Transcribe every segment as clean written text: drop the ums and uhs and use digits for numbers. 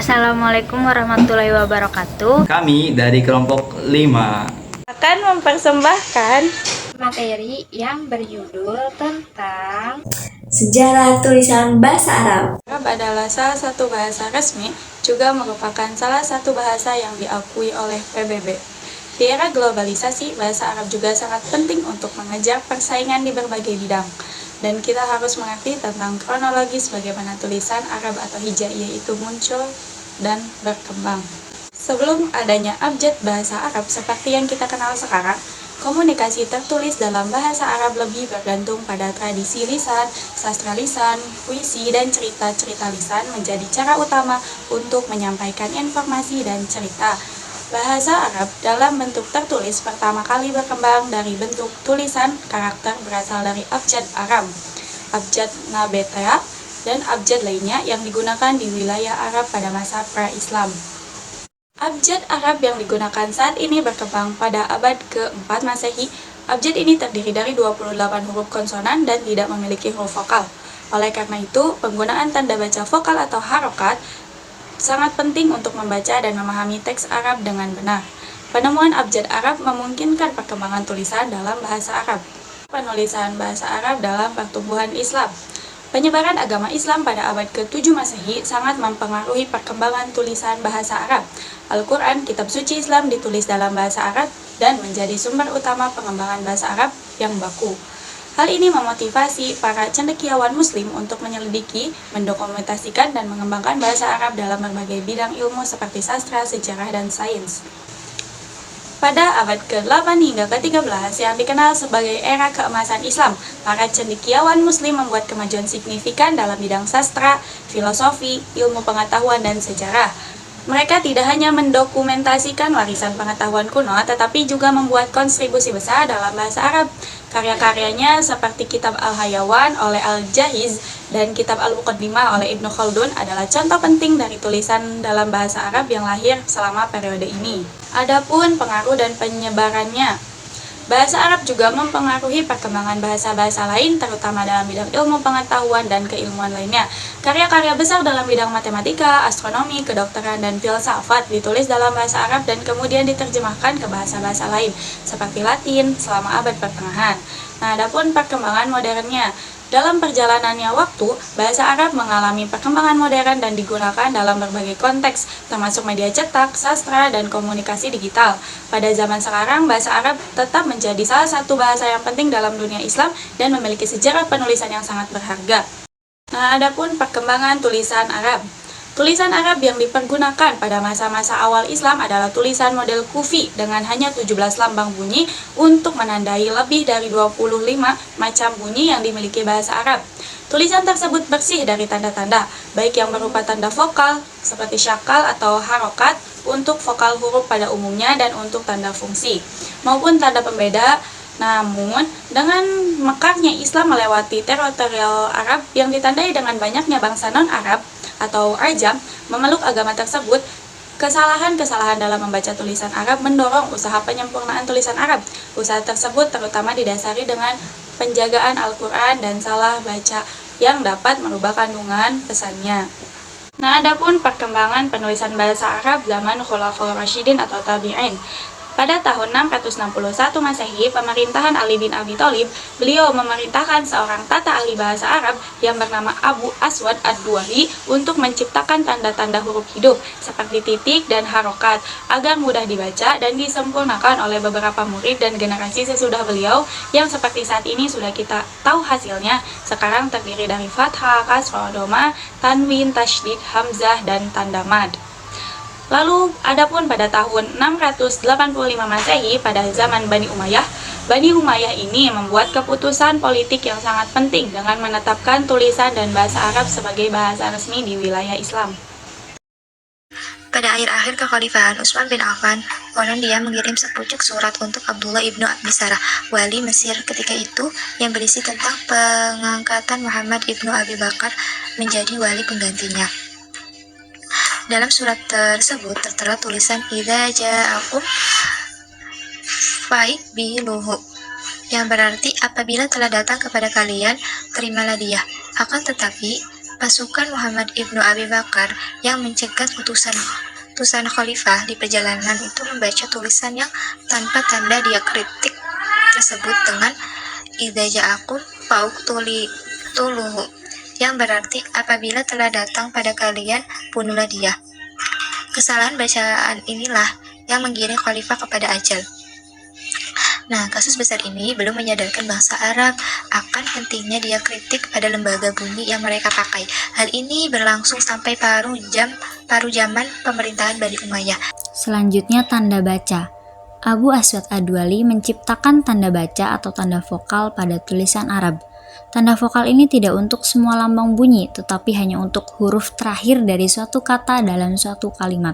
Assalamualaikum warahmatullahi wabarakatuh. Kami dari kelompok 5 akan mempersembahkan Materi yang berjudul tentang Sejarah tulisan bahasa Arab. Arab adalah salah satu bahasa resmi, juga merupakan salah satu bahasa yang diakui oleh PBB. Di era globalisasi, bahasa Arab juga sangat penting untuk mengejar persaingan di berbagai bidang. Dan kita harus mengerti tentang kronologis bagaimana tulisan Arab atau hijaiyah itu muncul dan berkembang. Sebelum adanya abjad bahasa Arab seperti yang kita kenal sekarang, komunikasi tertulis dalam bahasa Arab lebih bergantung pada tradisi lisan, sastra lisan, puisi, dan cerita-cerita lisan menjadi cara utama untuk menyampaikan informasi dan cerita. Bahasa Arab dalam bentuk tertulis pertama kali berkembang dari bentuk tulisan karakter berasal dari abjad Aram, abjad Nabatea, dan abjad lainnya yang digunakan di wilayah Arab pada masa pra-Islam. Abjad Arab yang digunakan saat ini berkembang pada abad ke-4 Masehi. Abjad ini terdiri dari 28 huruf konsonan dan tidak memiliki huruf vokal. Oleh karena itu, penggunaan tanda baca vokal atau harokat sangat penting untuk membaca dan memahami teks Arab dengan benar. Penemuan abjad Arab memungkinkan perkembangan tulisan dalam bahasa Arab. Penulisan bahasa Arab dalam pertumbuhan Islam. Penyebaran agama Islam pada abad ke-7 Masehi sangat mempengaruhi perkembangan tulisan bahasa Arab. Al-Quran, kitab suci Islam, ditulis dalam bahasa Arab dan menjadi sumber utama pengembangan bahasa Arab yang baku. Hal ini memotivasi para cendekiawan Muslim untuk menyelidiki, mendokumentasikan, dan mengembangkan bahasa Arab dalam berbagai bidang ilmu seperti sastra, sejarah, dan sains. Pada abad ke-8 hingga ke-13 yang dikenal sebagai era keemasan Islam, para cendekiawan Muslim membuat kemajuan signifikan dalam bidang sastra, filosofi, ilmu pengetahuan, dan sejarah. Mereka tidak hanya mendokumentasikan warisan pengetahuan kuno, tetapi juga membuat kontribusi besar dalam bahasa Arab. Karya-karyanya seperti Kitab Al-Hayawan oleh Al-Jahiz dan Kitab Al-Muqaddimah oleh Ibnu Khaldun adalah contoh penting dari tulisan dalam bahasa Arab yang lahir selama periode ini. Adapun pengaruh dan penyebarannya, bahasa Arab juga mempengaruhi perkembangan bahasa-bahasa lain, terutama dalam bidang ilmu pengetahuan dan keilmuan lainnya. Karya-karya besar dalam bidang matematika, astronomi, kedokteran, dan filsafat ditulis dalam bahasa Arab dan kemudian diterjemahkan ke bahasa-bahasa lain, seperti Latin, selama abad pertengahan. Nah, adapun perkembangan modernnya. Dalam perjalanannya waktu, bahasa Arab mengalami perkembangan modern dan digunakan dalam berbagai konteks, termasuk media cetak, sastra, dan komunikasi digital. Pada zaman sekarang, bahasa Arab tetap menjadi salah satu bahasa yang penting dalam dunia Islam dan memiliki sejarah penulisan yang sangat berharga. Nah, adapun perkembangan tulisan Arab. Tulisan Arab yang dipergunakan pada masa-masa awal Islam adalah tulisan model Kufi dengan hanya 17 lambang bunyi untuk menandai lebih dari 25 macam bunyi yang dimiliki bahasa Arab. Tulisan tersebut bersih dari tanda-tanda, baik yang berupa tanda vokal seperti syakal atau harokat untuk vokal huruf pada umumnya dan untuk tanda fungsi, maupun tanda pembeda. Namun, dengan mekarnya Islam melewati teritorial Arab yang ditandai dengan banyaknya bangsa non-Arab atau Ajam memeluk agama tersebut, kesalahan-kesalahan dalam membaca tulisan Arab mendorong usaha penyempurnaan tulisan Arab. Usaha tersebut terutama didasari dengan penjagaan Al-Quran dan salah baca yang dapat merubah kandungan pesannya. Nah, adapun perkembangan penulisan bahasa Arab zaman Khulafaur Rasyidin atau Tabi'in. Pada tahun 661 Masehi, pemerintahan Ali bin Abi Thalib, beliau memerintahkan seorang tata ahli bahasa Arab yang bernama Abu Aswad Ad-Duwali untuk menciptakan tanda-tanda huruf hidup seperti titik dan harokat agar mudah dibaca dan disempurnakan oleh beberapa murid dan generasi sesudah beliau yang seperti saat ini sudah kita tahu hasilnya. Sekarang terdiri dari fathah, kasroh, doma, tanwin, tasydid, hamzah, dan tanda mad. Lalu, adapun pada tahun 685 Masehi pada zaman Bani Umayyah ini membuat keputusan politik yang sangat penting dengan menetapkan tulisan dan bahasa Arab sebagai bahasa resmi di wilayah Islam. Pada akhir-akhir kekhalifahan Utsman bin Affan, konon dia mengirim sepucuk surat untuk Abdullah ibnu Abi Sarah, wali Mesir ketika itu, yang berisi tentang pengangkatan Muhammad ibnu Abi Bakar menjadi wali penggantinya. Dalam surat tersebut tertera tulisan idza ja'akum fa'biluhu, yang berarti apabila telah datang kepada kalian, terimalah dia. Akan tetapi pasukan Muhammad ibnu Abi Bakar yang mencegat utusan khalifah di perjalanan itu membaca tulisan yang tanpa tanda diakritik tersebut dengan idza ja'akum tuluhu, yang berarti apabila telah datang pada kalian bunuhlah dia. Kesalahan bacaan inilah yang menggiring khalifah kepada ajal. Nah, kasus besar ini belum menyadarkan bangsa Arab akan pentingnya diakritik pada lembaga bunyi yang mereka pakai. Hal ini berlangsung sampai paruh zaman pemerintahan Bani Umayyah. Selanjutnya tanda baca. Abu Aswad Ad-Duali menciptakan tanda baca atau tanda vokal pada tulisan Arab. Tanda vokal ini tidak untuk semua lambang bunyi, tetapi hanya untuk huruf terakhir dari suatu kata dalam suatu kalimat.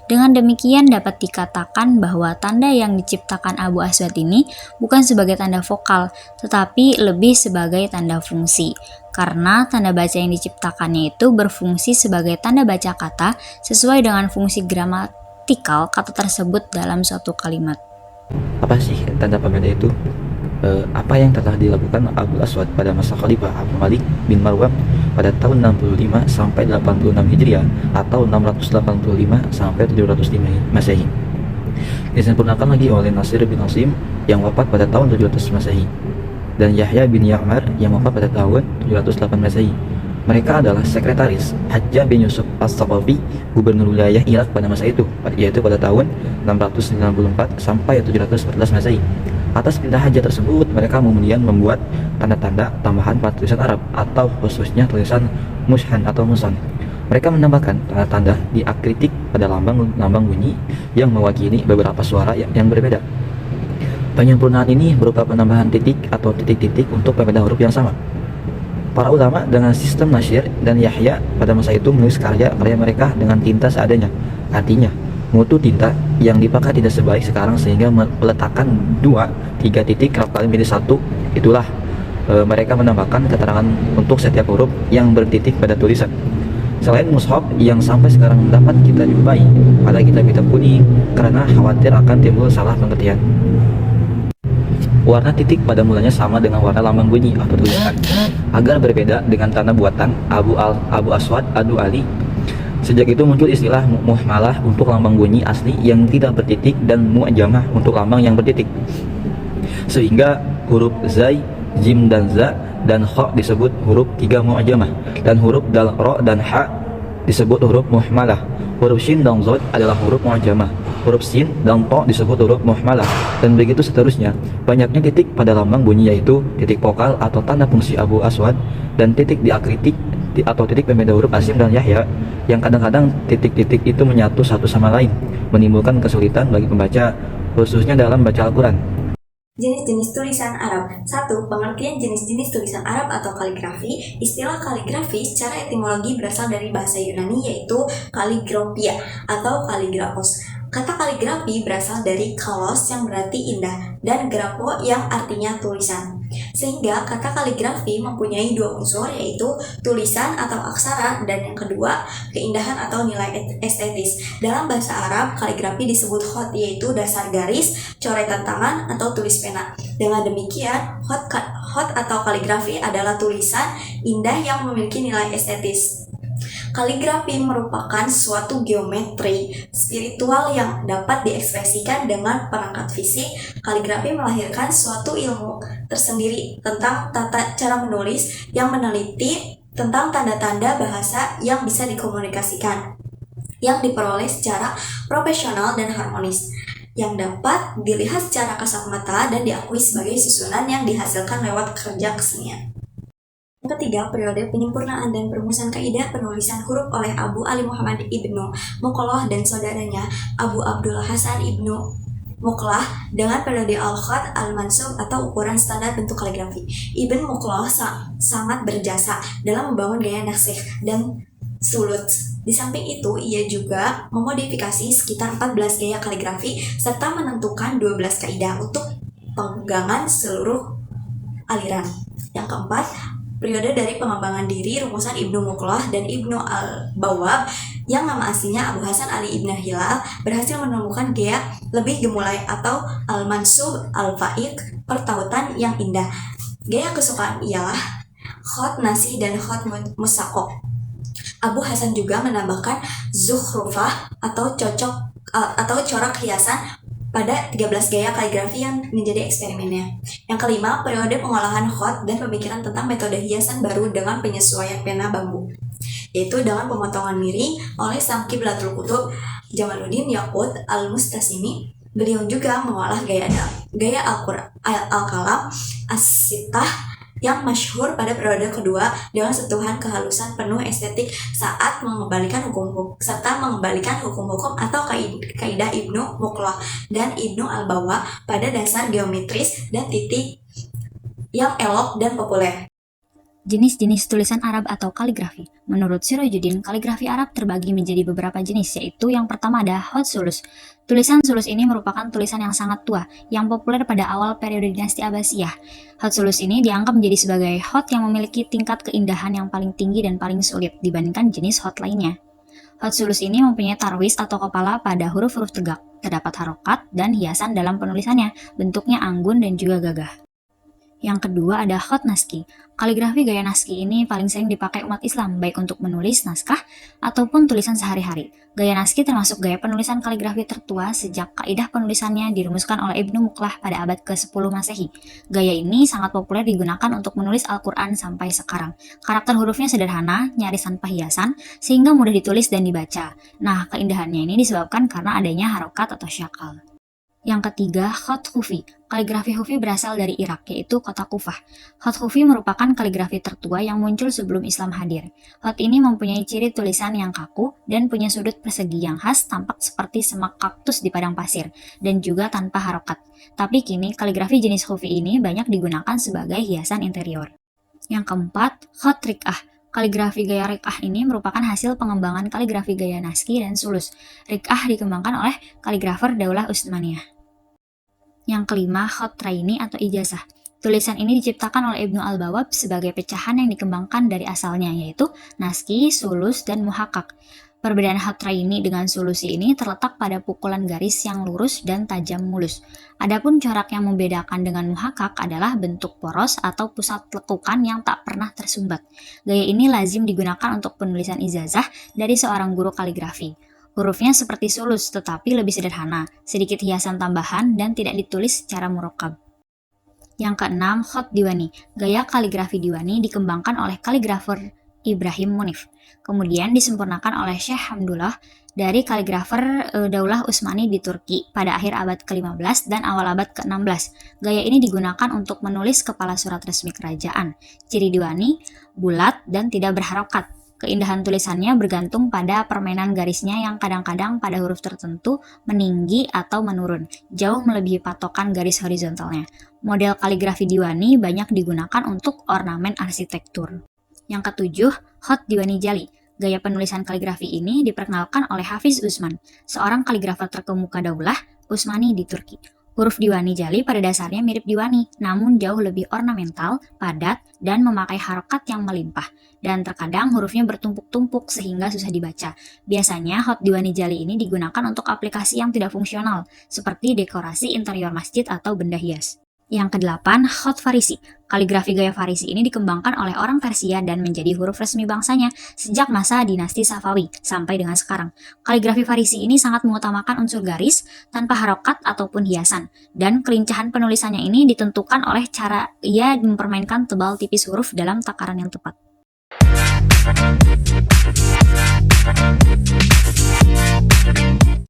Dengan demikian dapat dikatakan bahwa tanda yang diciptakan Abu Aswad ini bukan sebagai tanda vokal, tetapi lebih sebagai tanda fungsi. Karena tanda baca yang diciptakannya itu berfungsi sebagai tanda baca kata sesuai dengan fungsi gramatikal kata tersebut dalam suatu kalimat. Apa sih tanda pembeda itu? Apa yang telah dilakukan Abu Aswad pada masa Khalifah Abu Malik bin Marwan pada tahun 65 sampai 86 Hijriah atau 685 sampai 705 Masehi. Disempurnakan lagi oleh Nasir bin Asim yang wafat pada tahun 700 Masehi dan Yahya bin Ya'mar yang wafat pada tahun 708 Masehi. Mereka adalah sekretaris Hajjaj bin Yusuf As-Saqafi, gubernur wilayah Irak pada masa itu, yaitu pada tahun 694 sampai 714 Masehi. Atas perintah Hajjaj tersebut, mereka kemudian membuat tanda-tanda tambahan pada tulisan Arab atau khususnya tulisan mushan atau musan. Mereka menambahkan tanda-tanda diakritik pada lambang bunyi yang mewakili beberapa suara yang berbeda. Penyempurnaan ini berupa penambahan titik atau titik-titik untuk pembeda huruf yang sama. Para ulama dengan sistem Nasir dan Yahya pada masa itu menulis karya mereka dengan tinta seadanya. Artinya, mutu tinta yang dipakai tidak sebaik sekarang sehingga meletakkan 2-3 titik kerap kali menjadi satu. Itulah mereka menambahkan keterangan untuk setiap huruf yang bertitik pada tulisan. Selain mushaf yang sampai sekarang dapat kita jumpai pada kitab-kitab kuning karena khawatir akan timbul salah pengertian. Warna titik pada mulanya sama dengan warna lambang bunyi atau tulisan. Agar berbeda dengan tanda buatan Abu Aswad Ad-Duali, sejak itu muncul istilah muhmalah untuk lambang bunyi asli yang tidak bertitik dan mu'jamah untuk lambang yang bertitik. Sehingga huruf zai, jim dan za dan kha disebut huruf 3 mu'jamah dan huruf dal, ra dan ha disebut huruf muhmalah. Huruf shin dan zod adalah huruf mu'jamah. Huruf sin dan to disebut huruf muhmalah dan begitu seterusnya. Banyaknya titik pada lambang bunyi yaitu titik vokal atau tanda fungsi Abu Aswad dan titik diakritik atau titik pembeda huruf Asim dan Yahya yang kadang-kadang titik-titik itu menyatu satu sama lain, menimbulkan kesulitan bagi pembaca khususnya dalam baca Al-Quran. Jenis-jenis tulisan Arab. 1. Pengertian jenis-jenis tulisan Arab atau kaligrafi. Istilah kaligrafi secara etimologi berasal dari bahasa Yunani yaitu kaligrafia atau kaligrafos. Kata kaligrafi berasal dari kalos yang berarti indah dan grafo yang artinya tulisan. Sehingga kata kaligrafi mempunyai dua unsur yaitu tulisan atau aksara dan yang kedua keindahan atau nilai estetis. Dalam bahasa Arab, kaligrafi disebut khot yaitu dasar garis, coretan tangan atau tulis pena. Dengan demikian, khot atau kaligrafi adalah tulisan indah yang memiliki nilai estetis. Kaligrafi merupakan suatu geometri spiritual yang dapat diekspresikan dengan perangkat fisik. Kaligrafi melahirkan suatu ilmu tersendiri tentang tata cara menulis yang meneliti tentang tanda-tanda bahasa yang bisa dikomunikasikan, yang diperoleh secara profesional dan harmonis, yang dapat dilihat secara kasat mata dan diakui sebagai susunan yang dihasilkan lewat kerja kesenian. Ketiga, periode penyempurnaan dan perumusan kaidah penulisan huruf oleh Abu Ali Muhammad ibnu Muqlah dan saudaranya Abu Abdullah Hasan ibnu Muqlah dengan periode al-khat al-mansub atau ukuran standar bentuk kaligrafi. Ibn Muqlah sangat berjasa dalam membangun gaya naskh dan sulut. Di samping itu, ia juga memodifikasi sekitar 14 gaya kaligrafi serta menentukan 12 kaidah untuk pegangan seluruh aliran. Yang keempat, periode dari pengembangan diri rumusan Ibnu Muqlah dan Ibnu Al-Bawwab yang nama aslinya Abu Hasan Ali Ibn Hilal berhasil menemukan gaya lebih gemulai atau al-mansub, al-fa'iq, pertautan yang indah. Gaya kesukaan ialah khot nasih dan khot musakok. Abu Hasan juga menambahkan zukhrufah atau corak hiasan pada 13 gaya kaligrafi yang menjadi eksperimennya. Yang kelima, periode pengolahan khat dan pemikiran tentang metode hiasan baru dengan penyesuaian pena bambu, yaitu dengan pemotongan miring oleh sang Qiblatul Qutub Jamaluddin Yaqut al-Mustasimi. Beliau juga mengolah gaya al-kalam as-sittah yang masyhur pada periode kedua dengan sentuhan kehalusan penuh estetik saat mengembalikan hukum-hukum atau kaidah Ibnu Muqlah dan Ibnu Al-Bawa pada dasar geometris dan titik yang elok dan populer. Jenis-jenis tulisan Arab atau kaligrafi. Menurut Sirajuddin, kaligrafi Arab terbagi menjadi beberapa jenis, yaitu yang pertama ada khat sulus. Tulisan sulus ini merupakan tulisan yang sangat tua, yang populer pada awal periode dinasti Abbasiyah. Khat sulus ini dianggap menjadi sebagai khat yang memiliki tingkat keindahan yang paling tinggi dan paling sulit dibandingkan jenis khat lainnya. Khat sulus ini mempunyai tarwis atau kepala pada huruf-huruf tegak, terdapat harokat dan hiasan dalam penulisannya, bentuknya anggun dan juga gagah. Yang kedua ada khat naski. Kaligrafi gaya naski ini paling sering dipakai umat Islam, baik untuk menulis naskah ataupun tulisan sehari-hari. Gaya naski termasuk gaya penulisan kaligrafi tertua sejak kaidah penulisannya dirumuskan oleh Ibnu Muqlah pada abad ke-10 Masehi. Gaya ini sangat populer digunakan untuk menulis Al-Quran sampai sekarang. Karakter hurufnya sederhana, nyaris tanpa hiasan, sehingga mudah ditulis dan dibaca. Nah, keindahannya ini disebabkan karena adanya harokat atau syakal. Yang ketiga, khat Hufi. Kaligrafi Hufi berasal dari Irak, yaitu kota Kufah. Khat Hufi merupakan kaligrafi tertua yang muncul sebelum Islam hadir. Khat ini mempunyai ciri tulisan yang kaku dan punya sudut persegi yang khas, tampak seperti semak kaktus di padang pasir, dan juga tanpa harokat. Tapi kini, kaligrafi jenis Hufi ini banyak digunakan sebagai hiasan interior. Yang keempat, khat Rik'ah. Kaligrafi gaya Rik'ah ini merupakan hasil pengembangan kaligrafi gaya naski dan sulus. Rik'ah dikembangkan oleh kaligrafer Daulah Utsmaniyah. Yang kelima, khat Raini atau ijazah. Tulisan ini diciptakan oleh Ibnu Al-Bawab sebagai pecahan yang dikembangkan dari asalnya, yaitu naski, sulus, dan muhakkak. Perbedaan khat Raini dengan sulusi ini terletak pada pukulan garis yang lurus dan tajam mulus. Adapun corak yang membedakan dengan muhakkak adalah bentuk poros atau pusat lekukan yang tak pernah tersumbat. Gaya ini lazim digunakan untuk penulisan ijazah dari seorang guru kaligrafi. Hurufnya seperti sulus tetapi lebih sederhana, sedikit hiasan tambahan dan tidak ditulis secara murakkab. Yang keenam, khat Diwani. Gaya kaligrafi Diwani dikembangkan oleh kaligrafer Ibrahim Munif. Kemudian disempurnakan oleh Syekh Hamdullah dari kaligrafer Daulah Utsmani di Turki pada akhir abad ke-15 dan awal abad ke-16. Gaya ini digunakan untuk menulis kepala surat resmi kerajaan. Ciri Diwani bulat dan tidak berharokat. Keindahan tulisannya bergantung pada permainan garisnya yang kadang-kadang pada huruf tertentu meninggi atau menurun, jauh melebihi patokan garis horizontalnya. Model kaligrafi Diwani banyak digunakan untuk ornamen arsitektur. Yang ketujuh, khat Diwani Jali. Gaya penulisan kaligrafi ini diperkenalkan oleh Hafiz Usman, seorang kaligrafer terkemuka Daulah Utsmani di Turki. Huruf Diwani Jali pada dasarnya mirip Diwani, namun jauh lebih ornamental, padat, dan memakai harokat yang melimpah. Dan terkadang hurufnya bertumpuk-tumpuk sehingga susah dibaca. Biasanya khat Diwani Jali ini digunakan untuk aplikasi yang tidak fungsional, seperti dekorasi interior masjid atau benda hias. Yang kedelapan, khat Farisi. Kaligrafi gaya Farisi ini dikembangkan oleh orang Persia dan menjadi huruf resmi bangsanya sejak masa dinasti Safawi sampai dengan sekarang. Kaligrafi Farisi ini sangat mengutamakan unsur garis tanpa harokat ataupun hiasan, dan kelincahan penulisannya ini ditentukan oleh cara ia mempermainkan tebal tipis huruf dalam takaran yang tepat.